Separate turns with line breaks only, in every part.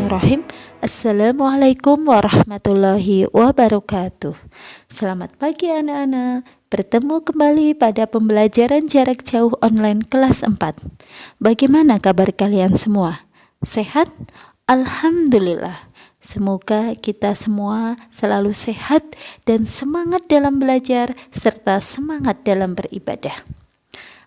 Bismillahirrahmanirrahim. Assalamualaikum warahmatullahi wabarakatuh. Selamat pagi anak-anak. Bertemu kembali pada pembelajaran jarak jauh online kelas 4. Bagaimana kabar kalian semua? Sehat? Alhamdulillah. Semoga kita semua selalu sehat dan semangat dalam belajar serta semangat dalam beribadah.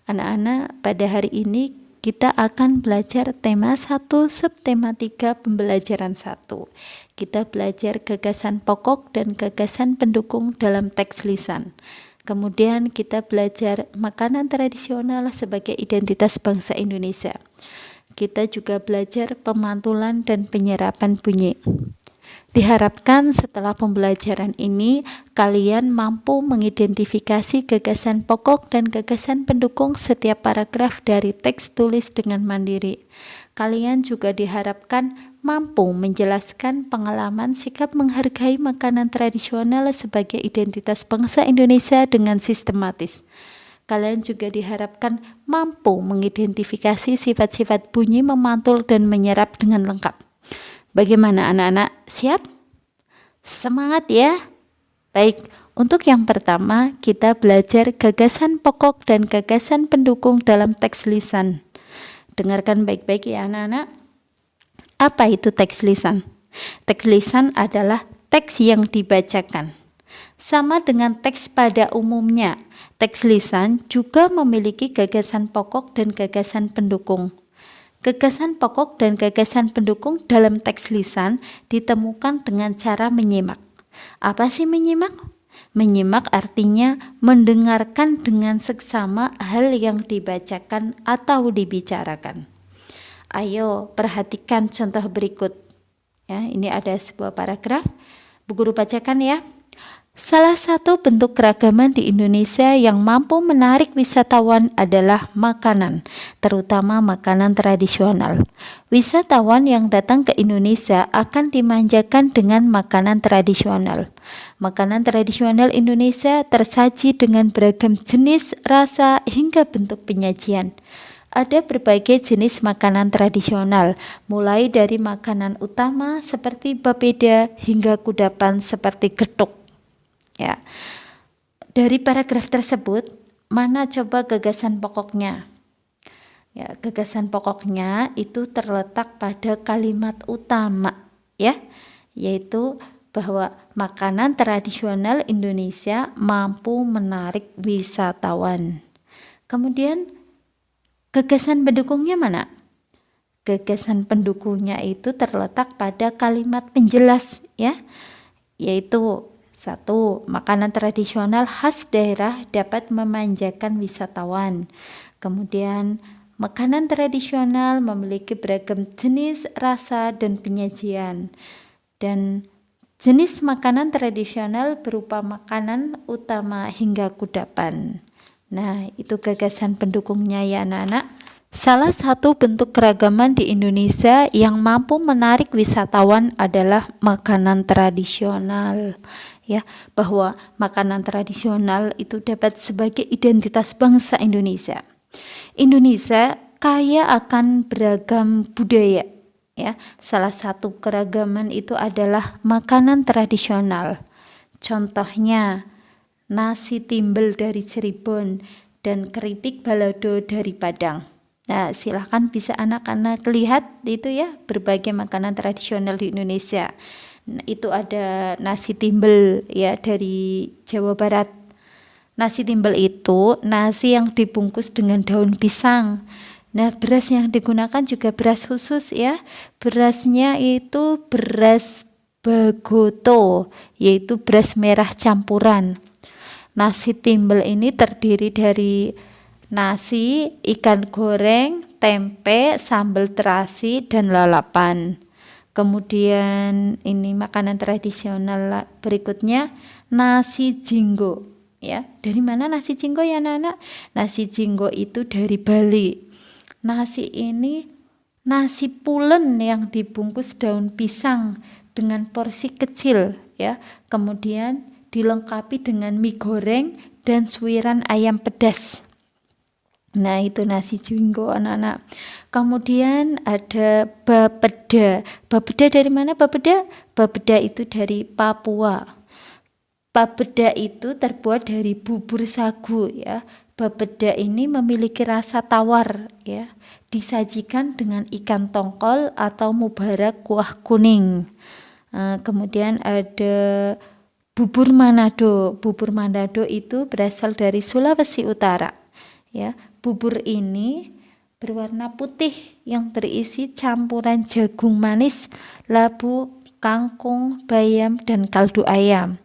Anak-anak, pada hari ini kita akan belajar tema 1, subtema 3, pembelajaran 1. Kita belajar gagasan pokok dan gagasan pendukung dalam teks lisan. Kemudian kita belajar makanan tradisional sebagai identitas bangsa Indonesia. Kita juga belajar pemantulan dan penyerapan bunyi. Diharapkan setelah pembelajaran ini, kalian mampu mengidentifikasi gagasan pokok dan gagasan pendukung setiap paragraf dari teks tulis dengan mandiri. Kalian juga diharapkan mampu menjelaskan pengalaman sikap menghargai makanan tradisional sebagai identitas bangsa Indonesia dengan sistematis. Kalian juga diharapkan mampu mengidentifikasi sifat-sifat bunyi memantul dan menyerap dengan lengkap. Bagaimana anak-anak? Siap? Semangat ya? Baik, untuk yang pertama kita belajar gagasan pokok dan gagasan pendukung dalam teks lisan. Dengarkan baik-baik ya anak-anak. Apa itu teks lisan? Teks lisan adalah teks yang dibacakan. Sama dengan teks pada umumnya, teks lisan juga memiliki gagasan pokok dan gagasan pendukung. Gagasan pokok dan gagasan pendukung dalam teks lisan ditemukan dengan cara menyimak. Apa sih menyimak? Menyimak artinya mendengarkan dengan seksama hal yang dibacakan atau dibicarakan. Ayo perhatikan contoh berikut. Ya, ini ada sebuah paragraf. Bu Guru bacakan ya. Salah satu bentuk keragaman di Indonesia yang mampu menarik wisatawan adalah makanan, terutama makanan tradisional. Wisatawan yang datang ke Indonesia akan dimanjakan dengan makanan tradisional. Makanan tradisional Indonesia tersaji dengan beragam jenis, rasa, hingga bentuk penyajian. Ada berbagai jenis makanan tradisional, mulai dari makanan utama seperti babeda hingga kudapan seperti getuk. Ya, dari paragraf tersebut, mana coba gagasan pokoknya? Ya, gagasan pokoknya itu terletak pada kalimat utama, ya, yaitu bahwa makanan tradisional Indonesia mampu menarik wisatawan. Kemudian, gagasan pendukungnya mana? Gagasan pendukungnya itu terletak pada kalimat penjelas, ya, yaitu 1. Makanan tradisional khas daerah dapat memanjakan wisatawan. Kemudian, makanan tradisional memiliki beragam jenis, rasa, dan penyajian. Dan jenis makanan tradisional berupa makanan utama hingga kudapan. Nah, itu gagasan pendukungnya ya anak-anak. Salah satu bentuk keragaman di Indonesia yang mampu menarik wisatawan adalah makanan tradisional. Ya, bahwa makanan tradisional itu dapat sebagai identitas bangsa Indonesia. Indonesia kaya akan beragam budaya. Ya, salah satu keragaman itu adalah makanan tradisional. Contohnya nasi timbel dari Cirebon dan keripik balado dari Padang. Nah, silahkan bisa anak-anak lihat itu ya, berbagai makanan tradisional di Indonesia. Nah, itu ada nasi timbel ya dari Jawa Barat. Nasi timbel itu nasi yang dibungkus dengan daun pisang. Nah, beras yang digunakan juga beras khusus ya. Berasnya itu beras Bagoto, yaitu beras merah campuran. Nasi timbel ini terdiri dari nasi, ikan goreng, tempe, sambal terasi, dan lalapan. Kemudian ini makanan tradisional berikutnya nasi jinggo ya. Dari mana nasi jinggo ya anak-anak? Nasi jinggo itu dari Bali. Nasi ini nasi pulen yang dibungkus daun pisang dengan porsi kecil ya. Kemudian dilengkapi dengan mie goreng dan suiran ayam pedas. Nah, itu nasi jinggo anak-anak. Kemudian ada babeda. Babeda dari mana babeda? Babeda itu dari Papua. Babeda itu terbuat dari bubur sagu ya. Babeda ini memiliki rasa tawar ya. Disajikan dengan ikan tongkol atau mubarak kuah kuning. Kemudian ada bubur Manado. Bubur Manado itu berasal dari Sulawesi Utara ya. Bubur ini berwarna putih yang berisi campuran jagung manis, labu, kangkung, bayam, dan kaldu ayam.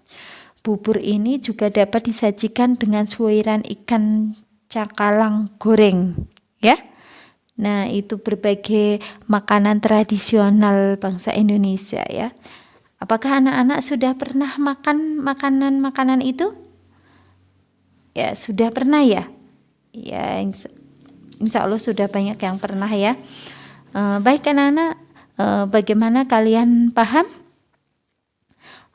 Bubur ini juga dapat disajikan dengan suiran ikan cakalang goreng ya. Nah, itu berbagai makanan tradisional bangsa Indonesia ya. Apakah anak-anak sudah pernah makan makanan-makanan itu? Ya, sudah pernah ya? Ya, insya Allah sudah banyak yang pernah ya. Baik anak-anak, bagaimana kalian paham?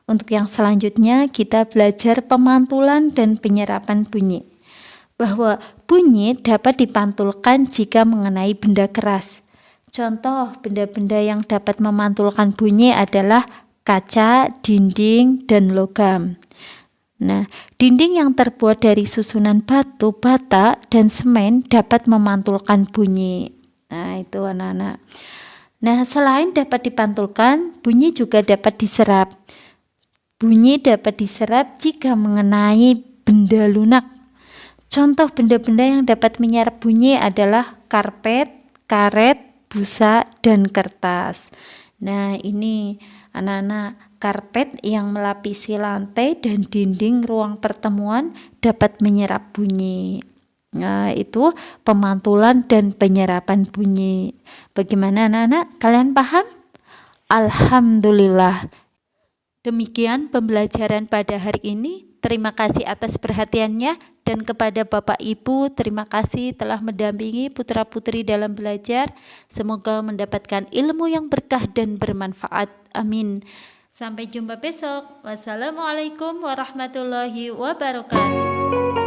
Untuk yang selanjutnya kita belajar pemantulan dan penyerapan bunyi. Bahwa bunyi dapat dipantulkan jika mengenai benda keras. Contoh benda-benda yang dapat memantulkan bunyi adalah kaca, dinding, dan logam. Nah, dinding yang terbuat dari susunan batu, bata, dan semen dapat memantulkan bunyi. Nah, itu anak-anak. Nah, selain dapat dipantulkan, bunyi juga dapat diserap. Bunyi dapat diserap jika mengenai benda lunak. Contoh benda-benda yang dapat menyerap bunyi adalah karpet, karet, busa, dan kertas. Nah, ini anak-anak, karpet yang melapisi lantai dan dinding ruang pertemuan dapat menyerap bunyi. Nah, itu pemantulan dan penyerapan bunyi. Bagaimana anak-anak? Kalian paham? Alhamdulillah. Demikian pembelajaran pada hari ini. Terima kasih atas perhatiannya, dan kepada Bapak Ibu terima kasih telah mendampingi putra-putri dalam belajar. Semoga mendapatkan ilmu yang berkah dan bermanfaat. Amin. Sampai jumpa besok. Wassalamualaikum warahmatullahi wabarakatuh.